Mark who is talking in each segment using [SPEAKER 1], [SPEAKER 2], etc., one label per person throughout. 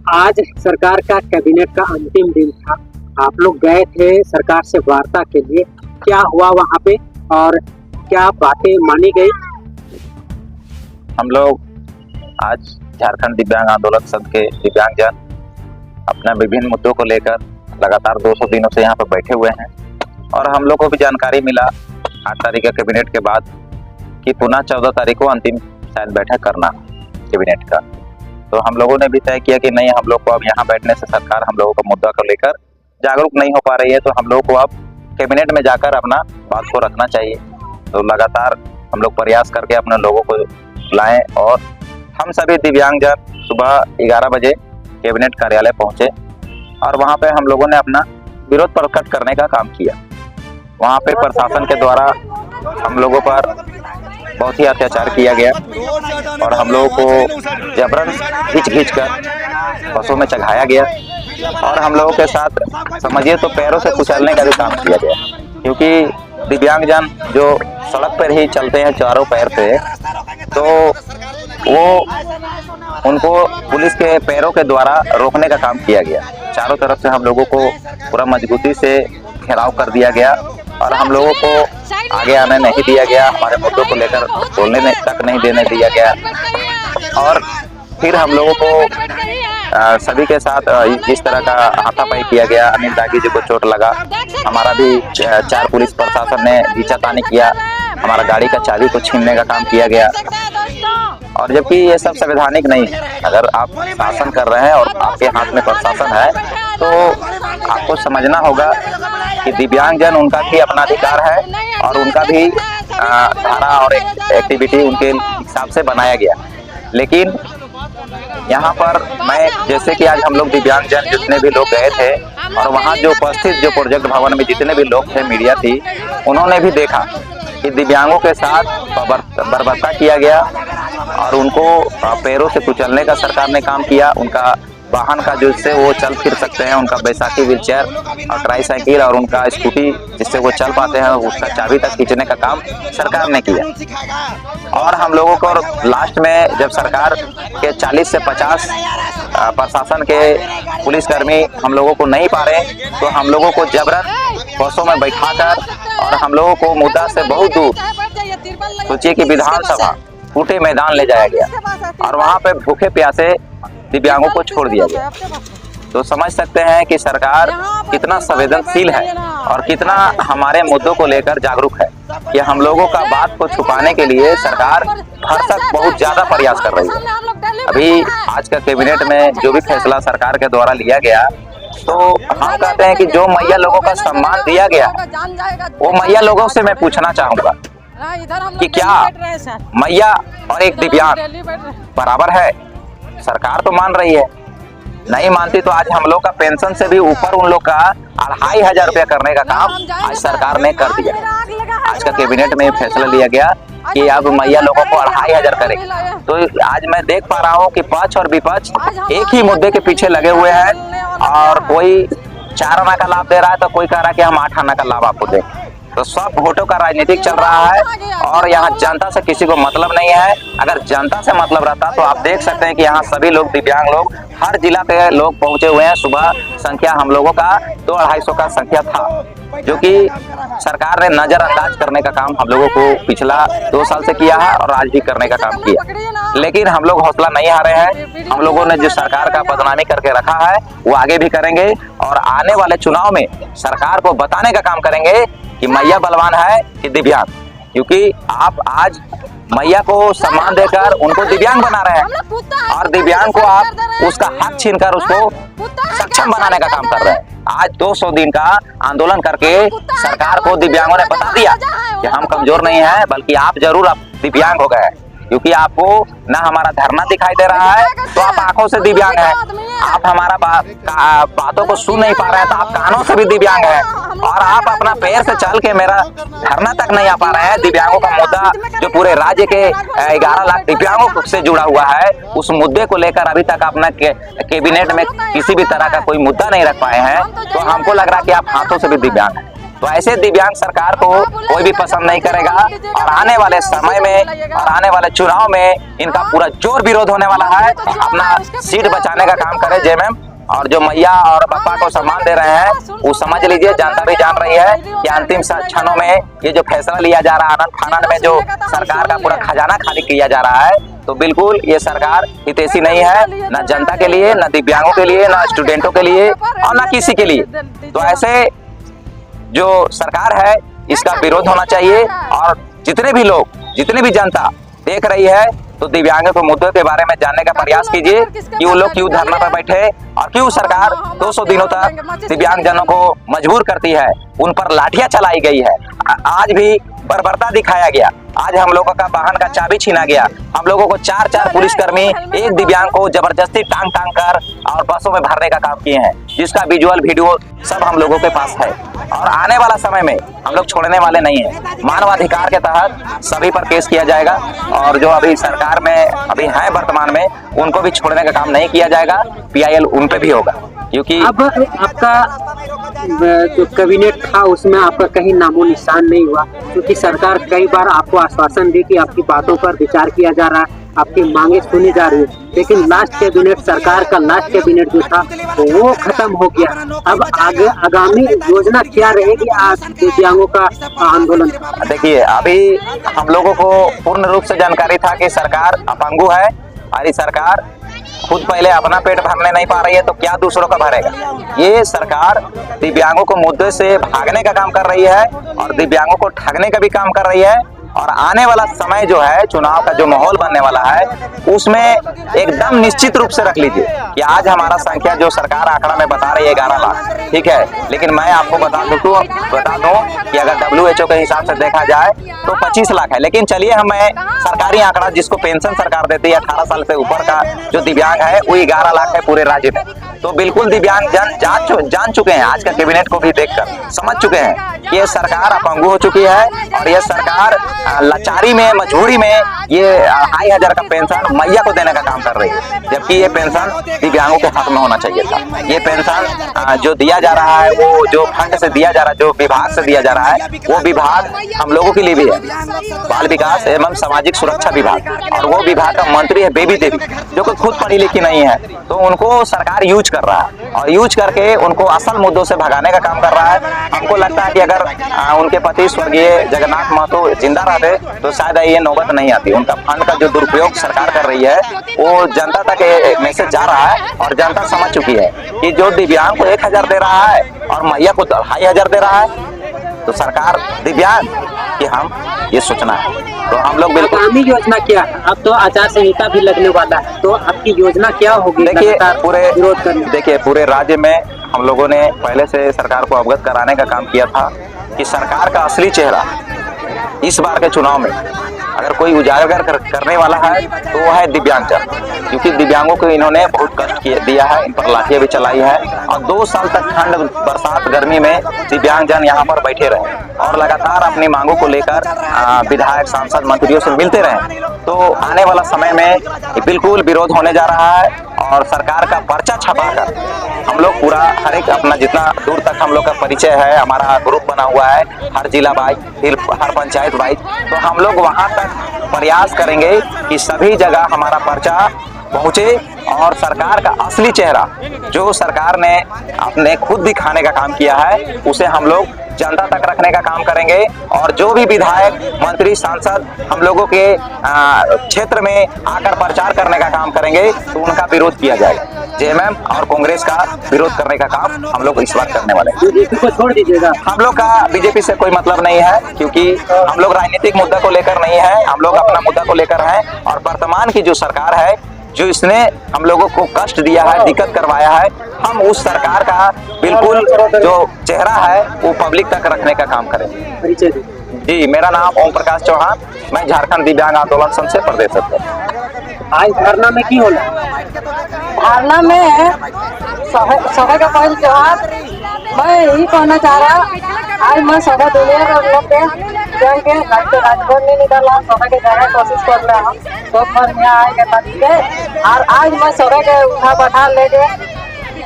[SPEAKER 1] आज सरकार का कैबिनेट का अंतिम दिन था। आप लोग गए थे सरकार से वार्ता के लिए, क्या हुआ वहाँ पे और क्या बातें मानी गई?
[SPEAKER 2] हम लोग आज झारखंड दिव्यांग आंदोलन संघ के दिव्यांगजन अपने विभिन्न मुद्दों को लेकर लगातार 200 दिनों से यहाँ पर बैठे हुए हैं और हम लोग को भी जानकारी मिला 8 तारीख के कैबिनेट के बाद कि पुनः 14 तारीख को अंतिम शायद बैठक करना कैबिनेट का। तो हम लोगों ने भी तय किया कि नहीं, हम लोग को अब यहाँ बैठने से सरकार हम लोगों का मुद्दा को लेकर जागरूक नहीं हो पा रही है, तो हम लोग को अब कैबिनेट में जाकर अपना बात को रखना चाहिए। तो लगातार हम लोग प्रयास करके अपने लोगों को लाएं और हम सभी दिव्यांगजन सुबह 11 बजे कैबिनेट कार्यालय पहुंचे और वहां पे हम लोगों ने अपना विरोध प्रकट करने का काम किया। वहां पे प्रशासन के द्वारा हम लोगों पर बहुत ही अत्याचार किया गया और हम लोगों को जबरन खींच कर बसों में चढ़ाया गया और हम लोगों के साथ समझिए तो पैरों से कुचलने का भी काम किया गया, क्योंकि दिव्यांगजन जो सड़क पर ही चलते हैं चारों पैर से, तो वो उनको पुलिस के पैरों के द्वारा रोकने का काम किया गया। चारों तरफ से हम लोगों को पूरा मजबूती से घेराव कर दिया गया और हम लोगों को आगे आने नहीं दिया गया, हमारे मुद्दों को लेकर बोलने तक नहीं देने दिया गया। और फिर हम लोगों को सभी के साथ जिस तरह का हाथापाई किया गया, अनिल दागी जी को चोट लगा, हमारा भी 4 पुलिस प्रशासन ने खींचातानी किया, हमारा गाड़ी का चाबी को छीनने का काम किया गया। और जबकि ये सब संवैधानिक नहीं है। अगर आप शासन कर रहे हैं और आपके हाथ में प्रशासन है तो आपको समझना होगा कि दिव्यांगजन उनका भी अपना अधिकार है और उनका भी धारा और एक्टिविटी उनके हिसाब से बनाया गया। लेकिन यहाँ पर मैं जैसे कि आज हम लोग दिव्यांगजन जितने भी लोग गए थे और वहाँ जो उपस्थित जो प्रोजेक्ट भवन में जितने भी लोग थे, मीडिया थी, उन्होंने भी देखा कि दिव्यांगों के साथ बर्बरता किया गया और उनको पैरों से कुचलने का सरकार ने काम किया। उनका वाहन का जिससे वो चल फिर सकते हैं, उनका बैसाखी व्हीलचेयर और ट्राईसाइकिल और उनका स्कूटी जिससे वो चल पाते हैं, उसका चाबी तक खींचने का काम सरकार ने किया। और हम लोगों को लास्ट में जब सरकार के 40 से 50 प्रशासन के पुलिसकर्मी हम लोगों को नहीं पा रहे, तो हम लोगों को जबरन बसों में बैठाकर और हम लोगों को मुद्दा से बहुत दूर, सोचिए कि विधानसभा फूटे मैदान ले जाया गया और वहाँ पे भूखे प्यासे दिव्यांगों को छोड़ दिया गया। तो समझ सकते हैं कि सरकार कितना संवेदनशील है और कितना हमारे मुद्दों को लेकर जागरूक है कि हम लोगों का बात को छुपाने के लिए सरकार भरसक बहुत ज्यादा प्रयास कर रही है। अभी आज का कैबिनेट में जो भी फैसला सरकार के द्वारा लिया गया, तो हम कहते हैं कि जो मैया लोगों का सम्मान दिया गया, वो मैया लोगों से मैं पूछना चाहूंगा कि क्या मैया और एक दिव्यांग बराबर है? सरकार तो मान रही है, नहीं मानती तो आज हम लोग का पेंशन से भी ऊपर उन लोग का 2500 रुपया करने का काम आज सरकार ने कर दिया। आज का कैबिनेट में फैसला लिया गया कि अब मैया लोगों को 2500 करेंगे। तो आज मैं देख पा रहा हूँ कि पक्ष और विपक्ष एक ही मुद्दे के पीछे लगे हुए हैं और कोई 4 आना का लाभ दे रहा है तो कोई कह रहा है कि हम 8 आना का लाभ आपको दें। तो सब वोटों का राजनीतिक चल रहा है और यहाँ जनता से किसी को मतलब नहीं है। अगर जनता से मतलब रहता तो आप देख सकते हैं कि यहाँ सभी लोग दिव्यांग लोग हर जिला के लोग पहुंचे हुए हैं। सुबह संख्या हम लोगों का 200-250 का संख्या था, जो कि सरकार ने नजरअंदाज करने का काम हम लोगों को पिछला 2 साल से किया है और आज भी करने का काम किया। लेकिन हम लोग हौसला नहीं हारे हैं। हम लोगों ने जो सरकार का बदनामी करके रखा है वो आगे भी करेंगे और आने वाले चुनाव में सरकार को बताने का काम करेंगे कि मैया बलवान है कि दिव्यांग, क्योंकि आप आज मैया को सम्मान देकर उनको दिव्यांग बना रहे हैं और दिव्यांग को आप उसका हक छीनकर उसको सक्षम बनाने का काम कर रहे हैं। आज 200 दिन का आंदोलन करके सरकार को दिव्यांगों ने बता दिया कि हम कमजोर नहीं है, बल्कि आप जरूर आप दिव्यांग हो गए, क्योंकि आपको ना हमारा धरना दिखाई दे रहा है तो आप आंखों से दिव्यांग है, आप हमारा बातों को सुन नहीं पा रहे हैं तो आप कानों से भी दिव्यांग है और आप अपना पैर से चल के मेरा धरना तक नहीं आ पा रहे हैं। दिव्यांगों का मुद्दा जो पूरे राज्य के 11 लाख दिव्यांगों से जुड़ा हुआ है, उस मुद्दे को लेकर अभी तक अपना कैबिनेट में किसी भी तरह का कोई मुद्दा नहीं रख पाए हैं, तो हमको लग रहा है कि आप हाथों से भी दिव्यांग हैं। तो ऐसे दिव्यांग सरकार को कोई भी पसंद नहीं करेगा और आने वाले समय में और आने वाले चुनाव में इनका पूरा जोर विरोध होने वाला है। अपना सीट बचाने का काम करे जय मैम। और जो मैया और पापा को सम्मान दे रहे हैं वो समझ लीजिए, जनता भी जान रही है कि अंतिम क्षणों में ये जो फैसला लिया जा रहा है आनंद फानन में जो सरकार का पूरा खजाना खाली किया जा रहा है, तो बिल्कुल ये सरकार हितैषी नहीं है, न जनता के लिए, न दिव्यांगों के लिए, न स्टूडेंटों के लिए और न किसी के लिए। तो ऐसे जो सरकार है इसका विरोध होना चाहिए और जितने भी लोग, जितनी भी जनता देख रही है तो दिव्यांगों के मुद्दों के बारे में जानने का प्रयास कीजिए कि वो लोग क्यों धरना पर बैठे और क्यों सरकार 200 दिनों तक दिव्यांग जनों को मजबूर करती है, उन पर लाठियां चलाई गई है, आज भी बर्बरता दिखाया गया, आज हम लोगों का वाहन का चाबी छीना गया, हम लोगों को 4 पुलिसकर्मी एक दिव्यांग को जबरदस्ती टांग कर और बसों में भरने का काम किए हैं, जिसका विजुअल वीडियो सब हम लोगों के पास है। और आने वाला समय में हम लोग छोड़ने वाले नहीं हैं। मानवाधिकार के तहत सभी पर केस किया जाएगा और जो अभी सरकार में अभी है वर्तमान में उनको भी छोड़ने का काम नहीं किया जाएगा, PIL उन पे भी होगा। क्योंकि
[SPEAKER 1] अब आपका जो कैबिनेट था उसमें आपका कहीं नामो निशान नहीं हुआ, क्योंकि सरकार कई बार आपको आश्वासन दी कि आपकी बातों पर विचार किया जा रहा है, आपकी मांगे सुनी जा रही है, लेकिन लास्ट कैबिनेट, सरकार का लास्ट कैबिनेट जो था वो खत्म हो गया। अब आगे आगामी योजना क्या रहेगी आज दिव्यांगों का आंदोलन?
[SPEAKER 2] देखिए, अभी हम लोगों को पूर्ण रूप से जानकारी था कि सरकार अपंगु है और ये सरकार खुद पहले अपना पेट भरने नहीं पा रही है तो क्या दूसरों का भरेगा। ये सरकार दिव्यांगों को मुद्दे से भागने का काम कर रही है और दिव्यांगों को ठगने का भी काम कर रही है। और आने वाला समय जो है, चुनाव का जो माहौल बनने वाला है, उसमें एकदम निश्चित रूप से रख लीजिए कि आज हमारा संख्या जो सरकार आंकड़ा में बता रही है 11 लाख, ठीक है, लेकिन मैं आपको बता दूं कि अगर WHO के हिसाब से देखा जाए तो 25 लाख है। लेकिन चलिए, हमें सरकारी आंकड़ा जिसको पेंशन सरकार देती है 18 साल से ऊपर का जो दिव्यांग है वो 11 लाख है पूरे राज्य में। तो बिल्कुल दिव्यांग जन जान चुके हैं, आज का कैबिनेट को भी देखकर समझ चुके हैं कि ये सरकार अपंगु हो चुकी है और ये सरकार लाचारी में, मजबूरी में ये 2,500 का पेंशन मैया को देने का काम कर रही है, जबकि ये पेंशन दिव्यांगों के हक में होना चाहिए था। ये पेंशन जो दिया जा रहा है, वो जो फंड से दिया जा रहा है, जो विभाग से दिया जा रहा है, वो विभाग हम लोगों के लिए भी है, बाल विकास एवं सामाजिक सुरक्षा विभाग, और वो विभाग का मंत्री है बेबी देवी, जो कि खुद पढ़ी लिखी नहीं है। तो उनको सरकार यूज कर रहा है और यूज करके उनको असल मुद्दों से भगाने का काम कर रहा है। हमको लगता है कि अगर उनके पति स्वर्गीय जगन्नाथ महतो जिंदा रहते तो शायद ये नौबत नहीं आती। उनका फंड का जो दुरुपयोग सरकार कर रही है वो जनता तक मैसेज जा रहा है और जनता समझ चुकी है कि जो दिव्यांग को 1,000 दे रहा है और मैया को 2,500 दे रहा है, तो सरकार दिव्यांग कि हम ये सोचना है। तो हम लोग बिल्कुल
[SPEAKER 1] आगामी योजना क्या है? अब तो आचार संहिता भी लगने वाला है, तो आपकी योजना क्या होगी?
[SPEAKER 2] देखिए पूरे राज्य में हम लोगों ने पहले से सरकार को अवगत कराने का काम किया था कि सरकार का असली चेहरा इस बार के चुनाव में अगर कोई उजागर करने वाला है तो वो है दिव्यांगजन, क्योंकि दिव्यांगों को इन्होंने बहुत कष्ट दिया है, इन पर लाठियां भी चलाई है और 2 साल तक ठंड, बरसात, गर्मी में दिव्यांगजन यहाँ पर बैठे रहे और लगातार अपनी मांगों को लेकर विधायक, सांसद, मंत्रियों से मिलते रहे। तो आने वाला समय में बिल्कुल विरोध होने जा रहा है और सरकार का पर्चा छपाकर हम लोग पूरा हर एक अपना जितना दूर तक हम लोग का परिचय है, हमारा ग्रुप बना हुआ है, हर जिला वाइज, फिर हर पंचायत वाइज, तो हम लोग वहां तक प्रयास करेंगे कि सभी जगह हमारा पर्चा पहुंचे और सरकार का असली चेहरा जो सरकार ने अपने खुद दिखाने का काम किया है उसे हम लोग जनता तक रखने का काम करेंगे। और जो भी विधायक, मंत्री, सांसद हम लोगों के क्षेत्र में आकर प्रचार करने का काम करेंगे तो उनका विरोध किया जाएगा। JMM और कांग्रेस का विरोध करने का काम हम लोग इस बार करने वाले हैं।
[SPEAKER 1] बीजेपी को छोड़ दीजिएगा? हम
[SPEAKER 2] लोग का बीजेपी से कोई मतलब नहीं है, क्योंकि हम लोग राजनीतिक मुद्दा को लेकर नहीं है, हम लोग अपना मुद्दा को लेकर हैं। और वर्तमान की जो सरकार है, जो इसने हम लोगों को कष्ट दिया है, दिक्कत करवाया है, हम उस सरकार का बिल्कुल जो चेहरा है वो पब्लिक तक रखने का काम करेंगे। जी, मेरा नाम ओम प्रकाश चौहान, मैं झारखंड दिव्यांग आंदोलन संघ से प्रदेश अध्यक्ष।
[SPEAKER 1] आज धरना में की होला?
[SPEAKER 3] धरना में सभा का पहल त्योहार मैं यही कहना चाह रहा, आज मैं सभा दुनिया के लोग के राजभवन में निकला, सभा के जाने की कोशिश कर रहा हूँ, तो पर यहाँ आए के और आज मैं सभा के उठा बैठा लेके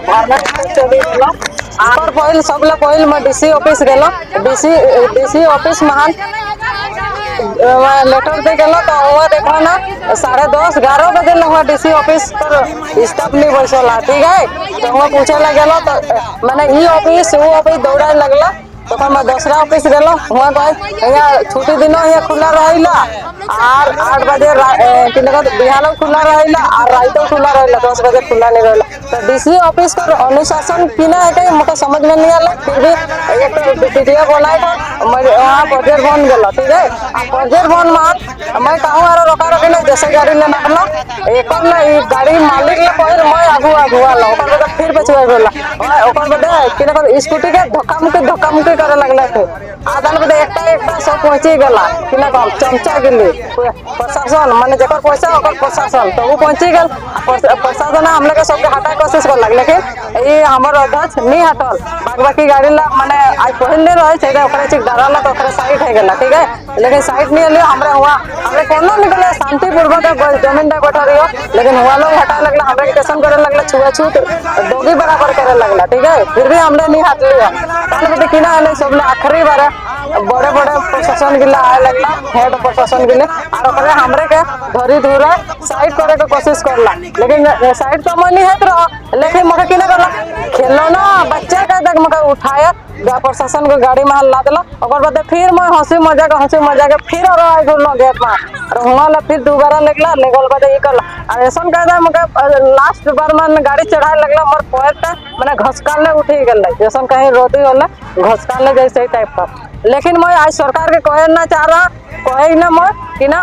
[SPEAKER 3] धरना चली। आकर पहिल सबले पहिल मैं डीसी ऑफिस गेलो, डीसी ऑफिस महान लेटर दे गेलो तो हुआ देखो ना 10:30-11 बजे हुआ डीसी ऑफिस पर स्टाफ नहीं बैसला, ठीक है। तो हुआ पूछे लग गेलो तो मैंने ई ऑफिस वो ऑफिस दौड़ा लगला तो मैं दूसरा ऑफिस गेलो हुआ कहे यहाँ छुट्टी दिन यहाँ खुला रहिला और 8 बजे बिहान खुला रहिला और रात खुला रहिला, 10 बजे खुला नहीं रहिला। तो डीसी ऑफिस का अनुशासन किना है कहीं मुझे समझ में नहीं आला। फिर भी एक वीडियो बनाए वहाँ प्रोजेक्ट बन गया, ठीक है। प्रोजेक्ट बन मान मैं कहूँ और रोका रोके नहीं जैसे गाड़ी लेना हलो एक गाड़ी मालिक ले पहले मैं आगू आलो फिर बचवा बोला स्कूटी के धक्का मुक्की करे लगला थे आधा बजे एकटा सब पहुंची गला कि ना कम चमचा गिली प्रशासन माने जकर पैसा ओकर प्रशासन तो वो पहुंची गल प्रशासन हम लोग सबके हटाए कोशिश कर लग, लेकिन ये हमर अध्यक्ष नहीं हटल। बाकी गाड़ी ला माने आज पहले रहे छै ओकरा चिक डराला तो ओकरा साइड है गला, ठीक है। लेकिन साइड नहीं ले हमरा हुआ हमरे कोनो निकले शांतिपूर्वक जमीन में बैठा रहियो, लेकिन हुआ लोग हटा लगला हमरे स्टेशन करे लगला छुआछूत दोगी बराबर करे लगला, ठीक है। फिर भी हमने नहीं हट लिया ताले किना है सब आखिरी बार बड़े प्रशासन गिला आए लगला हेड प्रशासन गिले और ओकरे हमरे के धरी धुरा साइड करे के कोशिश करला, लेकिन साइड तो मैं नहीं हट रहा। लेकिन मके किना करला खेलो ना बच्चा का तक मके उठाया प्रशासन को गाड़ी में ला दिला ओकर बाद फिर मैं हंसी मजाक फिर और आई गुलो गेट में और हुआ फिर दोबारा लगला लेगल बाद ये करला और ऐसा कहता मके लास्ट बार में गाड़ी चढ़ाए लगला मोर पैर माने घसकाले उठी गेल जैसा कहीं रोती होला घसकाले जैसे टाइप का। लेकिन मैं आज सरकार के कहे ना चाह रहा कहे ना मैं कि ना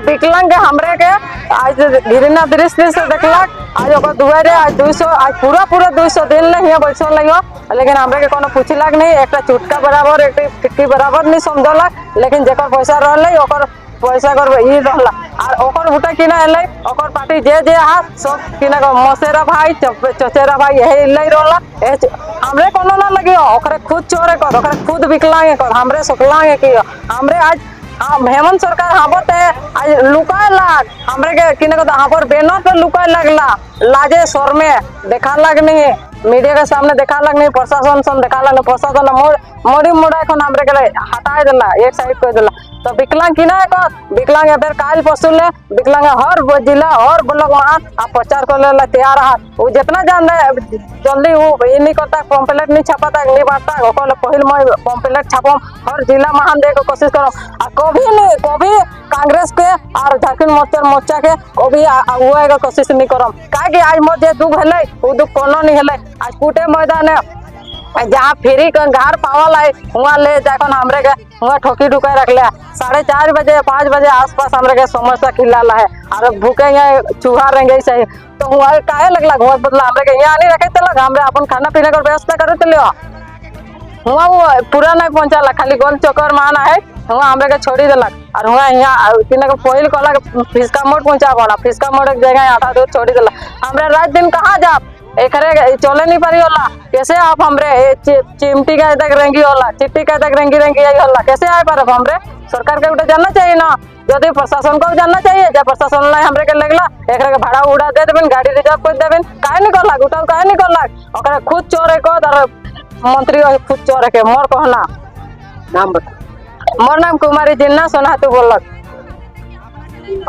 [SPEAKER 3] विकलांग हमरे के आज गिरना दृष्टि से देखलक आज ओकर दुआरे आज 200 आज पूरा 200 दिन ले हिया बैठल लइयो, लेकिन हमरे के कोनो पूछलक नहीं एकटा चुटका बराबर एक टिक्की बराबर नहीं समझलक। लेकिन जेकर पैसा रहले ओकर पैसा कर ई रहला और ओकर भुटा किना एलै ओकर पार्टी जे हाथ सब किना मसेरा भाई चचेरा भाई यही ले रहला हमरे कोनो ना लगियो ओकरे खुद चोरे कर ओकरे खुद विकलांग कर हमरे सुकलांग के हमरे आज हेमंत सरकार हाबत है आज लुकाए लाग हमरे के किने को हाबर बेनो पे लुकाए लगला लाजे स्वर में देखा लग नहीं मीडिया के सामने देखा लग नहीं प्रशासन सम देखा लग प्रशासन मोड़ी मोड़ा एखन हमरे के हटाए देला एक साइड कर देला। तो विकलांग किना है कर विकलांग एबर काल पसुले विकलांग हर जिला हर ब्लॉक में आप प्रचार करले तैयार रहा वो जितना जान जल्दी वो ये नहीं करता पंपलेट नहीं छापाता नहीं बांटता ओकर पहिल मैं पंपलेट छापम हर जिला में दे के कोशिश करो कभी कांग्रेस के और झारखंड मोर्चा के कभी हुआ के कोशिश नहीं करम काहे आज मोर जे दुख हेले वो दुख कोनो नहीं हेले आज पूटे मैदान है जहाँ फ्री घर पावल है वहाँ ले जाकर हमरे के वहाँ ठोकी ढुकाई रख लिया 4:30 बजे 5 बजे आसपास हमरे के समोसा खिलाला है और भूखे यहाँ चूहा रहेंगे चाहिए तो वहाँ काहे लगला घर बदला हमरे के यहाँ नहीं रखे तलक हमरे अपन खाना पीने का व्यवस्था करे तो लियो वहाँ वो पूरा नहीं पहुँचाला खाली गोल चक्कर माना है वहाँ हमरे के छोड़ी दिलक और वहाँ यहाँ किने को पहिल कहलक फिसका मोड़ पहुँचा पड़ा फिसका मोड़ एक जगह आधा दूर छोड़ी दिलक हमरे रात दिन कहाँ जाप एकरे चले नहीं पारी होला कैसे आप हमरे चिमटी का तक रेंगी होला चिट्टी का तक रेंगी यही होला कैसे आए पारे हमरे सरकार के उठे जानना चाहिए ना यदि प्रशासन को जानना चाहिए जब प्रशासन ला हमरे के लगला एकरे के भाड़ा उड़ा दे देबन गाड़ी रिजर्व कर देबन काहे नहीं करला उठाओ काहे नहीं करला ओकरा खुद चोरे को और मंत्री खुद चोरे के मोर कहना
[SPEAKER 1] नाम बता।
[SPEAKER 3] मोर नाम कुमारी जिन्ना सोनातु बोलक।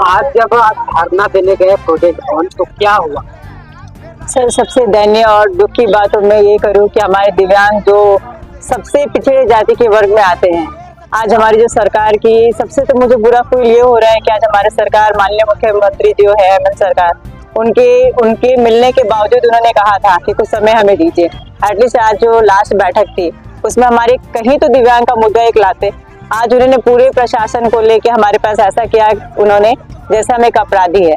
[SPEAKER 1] आज जब आप धरना देने गए प्रोजेक्ट ऑन तो क्या हुआ?
[SPEAKER 4] सर सबसे दयनीय और दुख की बात मैं ये करूं कि हमारे दिव्यांग जो सबसे पिछड़े जाति के वर्ग में आते हैं आज हमारी जो सरकार की सबसे तो मुझे बुरा फील ये हो रहा है कि आज हमारे सरकार माननीय मुख्यमंत्री जो है हेमंत सरकार उनके मिलने के बावजूद उन्होंने कहा था कि कुछ समय हमें दीजिए। एटलीस्ट आज जो लास्ट बैठक थी उसमें हमारे कहीं तो दिव्यांग का मुद्दा एक लाते। आज उन्होंने पूरे प्रशासन को लेके हमारे पास ऐसा किया उन्होंने जैसा हम एक अपराधी है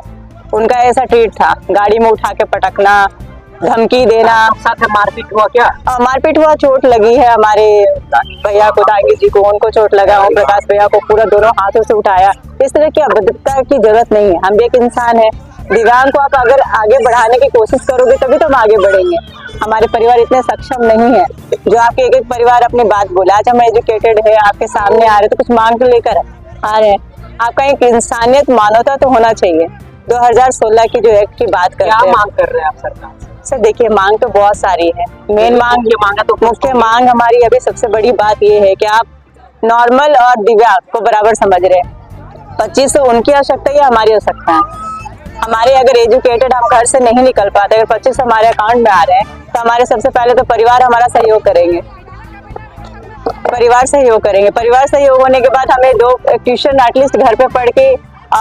[SPEAKER 4] उनका ऐसा ट्रीट था गाड़ी में उठा के पटकना धमकी देना
[SPEAKER 1] साथ मारपीट हुआ क्या?
[SPEAKER 4] मारपीट हुआ चोट लगी है हमारे भैया को दांगी जी को उनको चोट लगा ओम प्रकाश भैया को पूरा दोनों हाथों से उठाया। इस तरह की अभद्रता की जरूरत नहीं है। हम एक इंसान है दिव्यांग को आप अगर आगे बढ़ाने की कोशिश करोगे तभी तो हम आगे बढ़ेंगे। हमारे परिवार इतने सक्षम नहीं है जो आपके एक परिवार अपनी बात बोले। आज हम एजुकेटेड है आपके सामने आ रहे तो कुछ मांग तो लेकर आ रहे हैं। आपका एक इंसानियत मानवता तो होना चाहिए। 2016 की जो एक्ट की बात करते हैं
[SPEAKER 1] क्या मांग कर रहे हैं आप सरकार?
[SPEAKER 4] सर देखिए, मांग तो बहुत सारी है। मेन मांग मुख्य मांग हमारी अभी सबसे बड़ी बात ये है कि आप नॉर्मल और दिव्यांग को बराबर समझ रहे हैं। 2500 उनकी आवश्यकता है, हमारी आवश्यकता है। हमारे अगर एजुकेटेड हम घर से नहीं निकल पाते, अगर 2500 हमारे अकाउंट में आ रहे हैं तो हमारे सबसे पहले तो परिवार हमारा सहयोग करेंगे। परिवार सहयोग होने के बाद हमें 2 ट्यूशन एटलीस्ट घर पे पढ़ के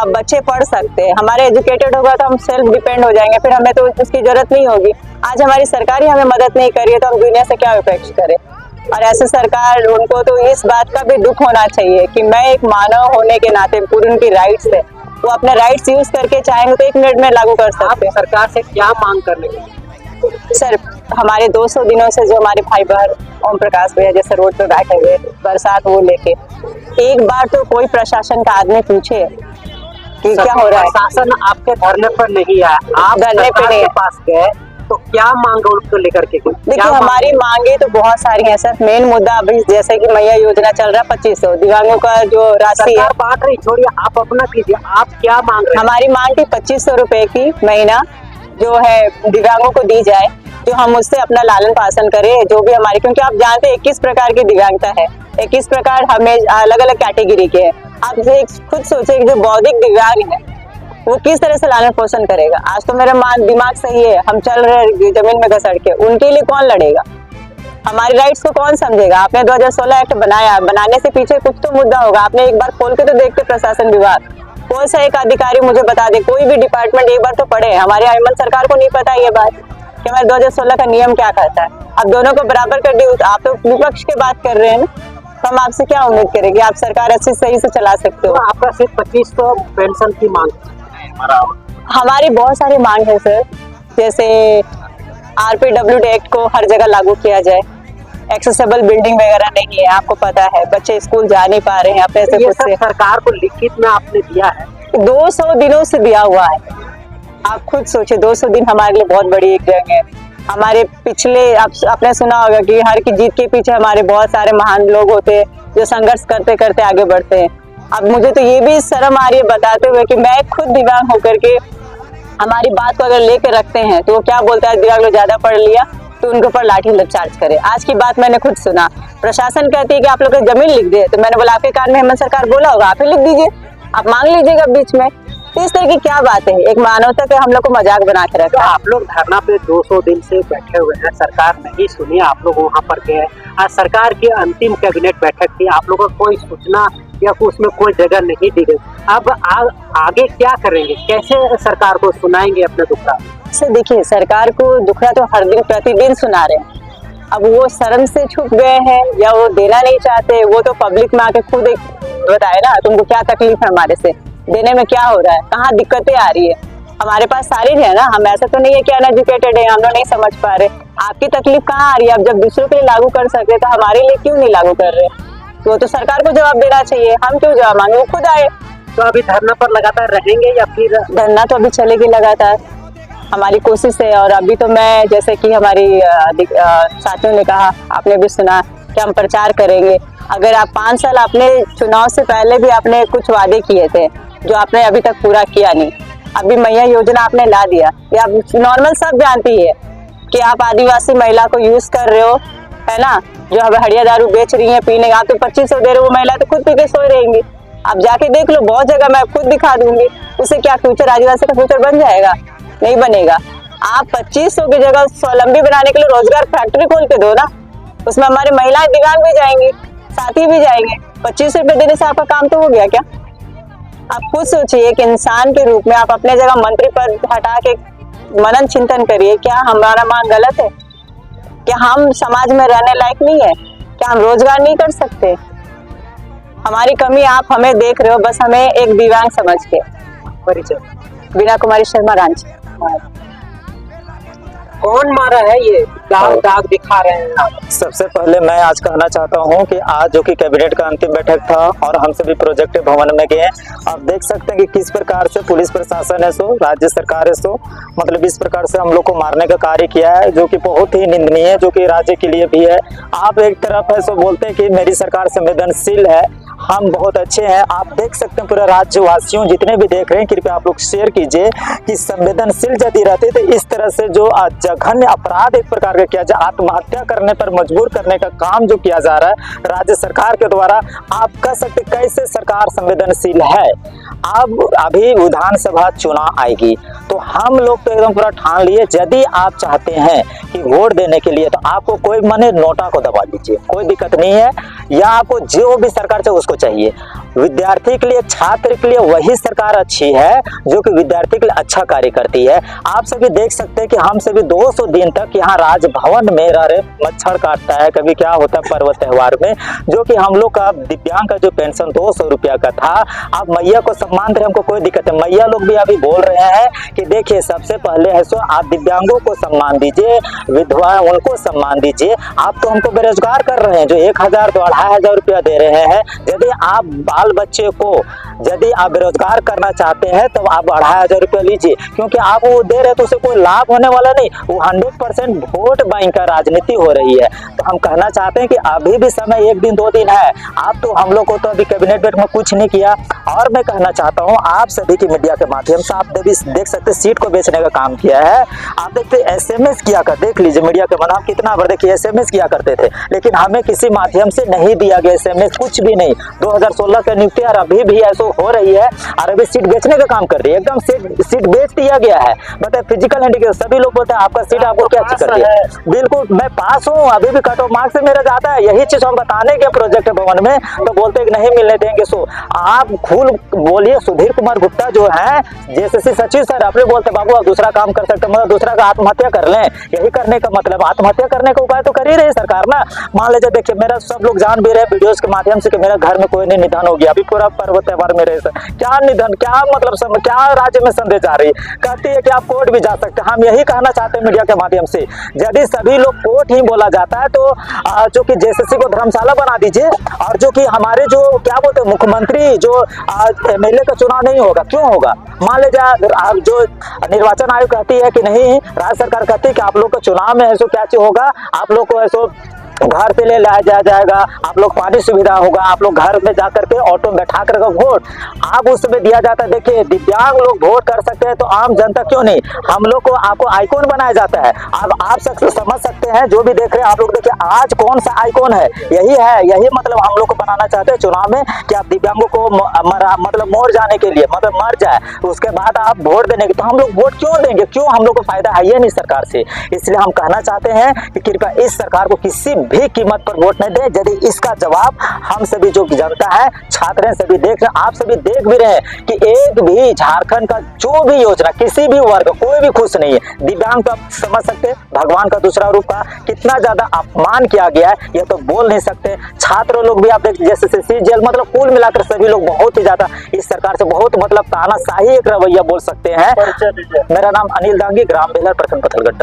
[SPEAKER 4] बच्चे पढ़ सकते हैं। हमारे एजुकेटेड होगा तो हम सेल्फ डिपेंड हो जाएंगे, फिर हमें तो उसकी जरूरत नहीं होगी। आज हमारी सरकार ही हमें मदद नहीं कर रही है तो हम दुनिया से क्या अपेक्षा करें। और ऐसे सरकार, उनको तो इस बात का भी दुख होना चाहिए कि मैं एक मानव होने के नाते पूरी उनकी राइट्स है, वो अपने राइट्स यूज करके चाहेंगे तो 1 मिनट में लागू कर सकते हैं।
[SPEAKER 1] सरकार से क्या मांग करने की?
[SPEAKER 4] सर हमारे 200 दिनों से जो हमारे भाई बहन ओम प्रकाश भैया जैसे रोड पे बैठे हुए बरसात वो लेके, एक बार तो कोई प्रशासन का आदमी पूछे कि क्या हो रहा है।
[SPEAKER 1] प्रशासन आपके धरने पर नहीं आया, आप
[SPEAKER 4] धरने पे नहीं
[SPEAKER 1] के पास गए तो क्या मांग उसको लेकर के?
[SPEAKER 4] देखिए, हमारी मांगे तो बहुत सारी हैं सर। मेन मुद्दा अभी जैसे कि मैया योजना चल रहा है 2500 दिव्यांगों का जो राशि है
[SPEAKER 1] बांट रही, छोड़िए आप अपना कीजिए, आप क्या मांग रहे हैं?
[SPEAKER 4] हमारी मांग थी 2500 रुपए की महीना जो है दिव्यांगों को दी जाए, जो हम उससे अपना लालन पालन करें जो भी हमारी, क्योंकि आप जानते हैं 21 प्रकार की दिव्यांगता है, 21 प्रकार हमें अलग अलग कैटेगरी के हैं। आप खुद सोचे कि जो बौद्धिक दिव्यांग है वो किस तरह से लालन पोषण करेगा। आज तो मेरा दिमाग सही है, हम चल रहे जमीन में घसड़ के, उनके लिए कौन लड़ेगा? हमारी राइट्स को कौन समझेगा? आपने 2016 एक्ट बनाया, बनाने से पीछे कुछ तो मुद्दा होगा। आपने एक बार खोल के तो देखते प्रशासन विभाग, कौन सा एक अधिकारी मुझे बता दे, कोई भी डिपार्टमेंट एक बार तो पढ़े। हमारी हेमंत सरकार को नहीं पता ये बात कि हमारे 2016 का नियम क्या कहता है। अब दोनों को बराबर कर दी, आप तो विपक्ष की बात कर रहे हैं ना, तो हम आपसे क्या उम्मीद करेंगे आप सरकार अच्छी सही से चला सकते हो।
[SPEAKER 1] आपका सिर्फ 2500 पेंशन की मांग?
[SPEAKER 4] हमारी बहुत सारी मांग है सर, जैसे RPWD एक्ट को हर जगह लागू किया जाए। एक्सेसिबल बिल्डिंग वगैरह नहीं है, आपको पता है, बच्चे स्कूल जा नहीं पा रहे हैं अपने से खुद से।
[SPEAKER 1] सरकार को लिखित में आपने दिया है?
[SPEAKER 4] 200 दिनों से दिया हुआ है। आप खुद सोचिए, 200 दिन हमारे लिए बहुत बड़ी एक जंग है। हमारे पिछले आपने सुना होगा कि हर की जीत के पीछे हमारे बहुत सारे महान लोग होते हैं जो संघर्ष करते करते आगे बढ़ते हैं। अब मुझे तो ये भी शर्म आ रही है बताते हुए कि मैं खुद दिव्यांग होकर के हमारी बात को अगर लेके रखते हैं तो वो क्या बोलता है, दिव्यांग लोग ज्यादा पढ़ लिया तो उनके ऊपर लाठी चार्ज करे। आज की बात मैंने खुद सुना, प्रशासन कहती है कि आप लोग जमीन लिख दे, तो मैंने बोला आपके कान में हेमंत सरकार बोला होगा, आप ही लिख दीजिए, आप मांग लीजिएगा बीच में। तो इस तरह की क्या बात है, एक मानवता पे हम लोग को मजाक बना के रखा।
[SPEAKER 1] आप लोग धरना पे 200 दिन से बैठे हुए हैं, सरकार नहीं सुनी, आप लोग वहाँ पर गए। आज सरकार की अंतिम कैबिनेट बैठक थी, आप लोगों को कोई सूचना या उसमें कोई जगह नहीं दी गई। अब आगे क्या करेंगे, कैसे सरकार को सुनाएंगे अपने दुखड़ा?
[SPEAKER 4] सर देखिए, सरकार को दुखड़ा तो हर दिन प्रतिदिन सुना रहे हैं। अब वो शर्म से छुप गए हैं या वो देना नहीं चाहते, वो तो पब्लिक में आके खुद एक बताए ना तुमको क्या तकलीफ है, हमारे से देने में क्या हो रहा है, कहाँ दिक्कतें आ रही है। हमारे पास सारे है ना, हम ऐसा तो नहीं है कि अनएजुकेटेड है, हम लोग नहीं समझ पा रहे आपकी तकलीफ कहाँ आ रही है। अब जब दूसरों के लिए लागू कर सकते तो हमारे लिए क्यों नहीं लागू कर रहे? वो तो सरकार को जवाब देना चाहिए, हम क्यों जवाब मांगे, वो खुद आए।
[SPEAKER 1] तो अभी धरना पर लगातार रहेंगे या फिर?
[SPEAKER 4] धरना तो अभी चलेगी लगातार, हमारी कोशिश है। और अभी तो मैं जैसे कि हमारी साथियों ने कहा, आपने भी सुना कि हम प्रचार करेंगे। अगर आप 5 साल अपने चुनाव से पहले भी आपने कुछ वादे किए थे जो आपने अभी तक पूरा किया नहीं, अभी मैया योजना आपने ला दिया, ये आप नॉर्मल सब जानती है कि आप आदिवासी महिला को यूज कर रहे हो, है ना, जो अब हड़िया दारू बेच रही है पीने, आप तो 2500 दे रहे हो, वो महिला तो खुद पी के सो रहेंगी। आप जाके देख लो, बहुत जगह मैं खुद दिखा दूंगी। उससे क्या फ्यूचर, आदिवासी का फ्यूचर बन जाएगा? नहीं बनेगा। आप 2500 की जगह स्वावलंबी बनाने के लिए रोजगार फैक्ट्री खोल के दो ना, उसमें हमारे महिलाएं दिव्यांग भी जाएंगी, साथी भी जाएंगे। 25 रुपए देने से आपका काम तो हो गया क्या? आप खुद सोचिए, एक इंसान के रूप में आप अपने जगह मंत्री पद हटा के मनन चिंतन करिए, क्या हमारा मांग गलत है? क्या हम समाज में रहने लायक नहीं है? क्या हम रोजगार नहीं कर सकते? हमारी कमी आप हमें देख रहे हो, बस हमें एक दिव्यांग समझ के।
[SPEAKER 1] परिचय?
[SPEAKER 4] बीना कुमारी शर्मा, रांची।
[SPEAKER 1] कौन मारा है ये दाग दिखा रहे हैं आप?
[SPEAKER 5] सबसे पहले मैं आज कहना चाहता हूं कि आज जो कि कैबिनेट का अंतिम बैठक था और हम सभी प्रोजेक्ट भवन में गए, आप देख सकते हैं कि किस प्रकार से पुलिस प्रशासन है सो, राज्य सरकार है सो, मतलब इस प्रकार से हम लोग को मारने का कार्य किया है, जो कि बहुत ही निंदनीय है, जो कि राज्य के लिए भी है। आप एक तरफ है सो बोलते हैं कि मेरी सरकार संवेदनशील है, हम बहुत अच्छे हैं। आप देख सकते हैं पूरे राज्यवासियों जितने भी देख रहे हैं, कृपया आप लोग शेयर कीजिए कि संवेदनशील यदि रहते तो इस तरह से जो जघन्य अपराध एक प्रकार का किया जाए, आत्महत्या करने पर मजबूर करने का काम जो किया जा रहा है राज्य सरकार के द्वारा, आप कह सकते कैसे सरकार संवेदनशील है। अब अभी विधानसभा चुनाव आएगी तो हम लोग तो एकदम पूरा ठान लिए, यदि आप चाहते हैं कि वोट देने के लिए तो आपको कोई मने नोटा को दबा दीजिए, कोई दिक्कत नहीं है, या आपको जो भी सरकार चाहिए उसको चाहिए। विद्यार्थी के लिए, छात्र के लिए वही सरकार अच्छी है जो कि विद्यार्थी के लिए अच्छा कार्य करती है। आप सभी देख सकते हैं कि हम सभी 200 दिन तक यहाँ राजभवन में रह रहे, मच्छर काटता है, कभी क्या होता है पर्व त्योहार में, जो कि हम लोग का दिव्यांग का जो पेंशन 200 रुपया का था, आप मैया को सम्मान दे, हमको कोई दिक्कत है। मैया लोग भी अभी बोल रहे हैं कि देखिए सबसे पहले है सो आप दिव्यांगों को सम्मान दीजिए, विधवा उनको सम्मान दीजिए। आप तो हमको बेरोजगार कर रहे हैं, जो 1000 तो 2500 रुपया दे रहे हैं। यदि आप बाल बच्चे को यदि आप बेरोजगार करना चाहते हैं तो आप 2500 रुपया लीजिए, क्योंकि आप वो दे रहे हैं तो उससे कोई लाभ होने वाला नहीं, वो 100% वोट बैंक का राजनीति हो रही है। तो हम कहना चाहते हैं कि अभी भी समय 1 दिन 2 दिन है। आप तो हम लोग को तो अभी कैबिनेट बैठ में कुछ नहीं किया। और मैं कहना चाहता हूँ आप सभी की मीडिया के माध्यम से, आप देख सकते सीट को बेचने का काम किया है। आप देखते SMS किया कर, देख लीजिए मीडिया के माध्यम, कितना बार देखिए SMS किया करते थे, लेकिन हमें किसी माध्यम से नहीं दिया गया SMS, कुछ भी नहीं। 2016 का नियुक्ति और अभी भी ऐसा हो रही है, और अभी सीट बेचने का काम कर रही है, एकदम सीट बेच दिया गया है। बताए फिजिकल हैंडीकैप, सभी लोग बोलते हैं आपका सीट आपको क्या चीज करती है। बिल्कुल मैं पास हूँ, अभी भी कट ऑफ मार्क्स से मेरा जाता है, यही चीज हम बताने के प्रोजेक्ट भवन में, तो बोलते हैं कि नहीं मिलने देंगे। सो आप खुद बोलिए, सुधीर कुमार गुप्ता जो है JSSC सचिव सर, अपने बोलते बाबू आप दूसरा काम कर सकते, मतलब दूसरा का आत्महत्या कर लें, यही करने का मतलब। आत्महत्या करने का उपाय तो कर ही रही सरकार ना। मान लीजिए देखिए, मेरा सब लोग जान भी रहे वीडियोस के माध्यम से कि मेरा घर में कोई नहीं निधन हो गया, अभी पूरा पर्व त्योहार में रहे, क्या निधन, क्या मतलब क्या राज्य में संदेश जा रही है, कहती है कि आप कोर्ट भी जा सकते हैं। हम यही कहना चाहते हैं मीडिया के माध्यम से, यदि सभी लोग कोर्ट ही बोला जाता है तो जो कि JSSC को धर्मशाला बना दीजिए, और जो कि हमारे जो क्या बोलते हैं मुख्यमंत्री जो MLA का चुनाव नहीं होगा, क्यों होगा। मान लीजिए आप जो निर्वाचन आयोग कहती है कि नहीं, राज्य सरकार कहती है कि आप लोग को चुनाव में ऐसा क्या चीज होगा, आप लोग को ऐसा घर पे ले लाया जाएगा, आप लोग पानी सुविधा होगा, आप लोग घर में जाकर के ऑटो में बैठा कर वोट आप उस समय दिया जाता है। देखिए दिव्यांग लोग वोट कर सकते हैं तो आम जनता क्यों नहीं, हम लोग को आपको आइकॉन बनाया जाता है। अब आप समझ सकते हैं, जो भी देख रहे हैं आप लोग देखिए आज कौन सा आइकॉन है, यही है, यही मतलब हम लोग को बनाना चाहते हैं चुनाव में कि आप दिव्यांगों को मतलब मोड़ जाने के लिए, मतलब मर जाए उसके बाद आप वोट देने के, तो हम लोग वोट क्यों देंगे, क्यों हम लोग को फायदा है ये नहीं सरकार से। इसलिए हम कहना चाहते हैं कि कृपया इस सरकार को किसी भी कीमत पर वोट नहीं दे। यदि इसका जवाब हम सभी जो जनता है, छात्र हैं, सभी देख रहे हैं, आप सभी देख भी रहे हैं कि एक भी झारखंड का जो भी योजना किसी भी वर्ग कोई भी खुश नहीं है। दिव्यांग तो आप समझ सकते हैं भगवान का दूसरा रूप का कितना ज्यादा अपमान किया गया है, ये तो बोल नहीं सकते। छात्र लोग भी आप देख JSSC जेल, मतलब कुल मिलाकर सभी लोग बहुत ही ज्यादा इस सरकार से बहुत मतलब तानाशाही एक रवैया बोल सकते हैं। मेरा नाम अनिल दांगी, ग्राम बेलर, प्रखंड पथलगट्टा।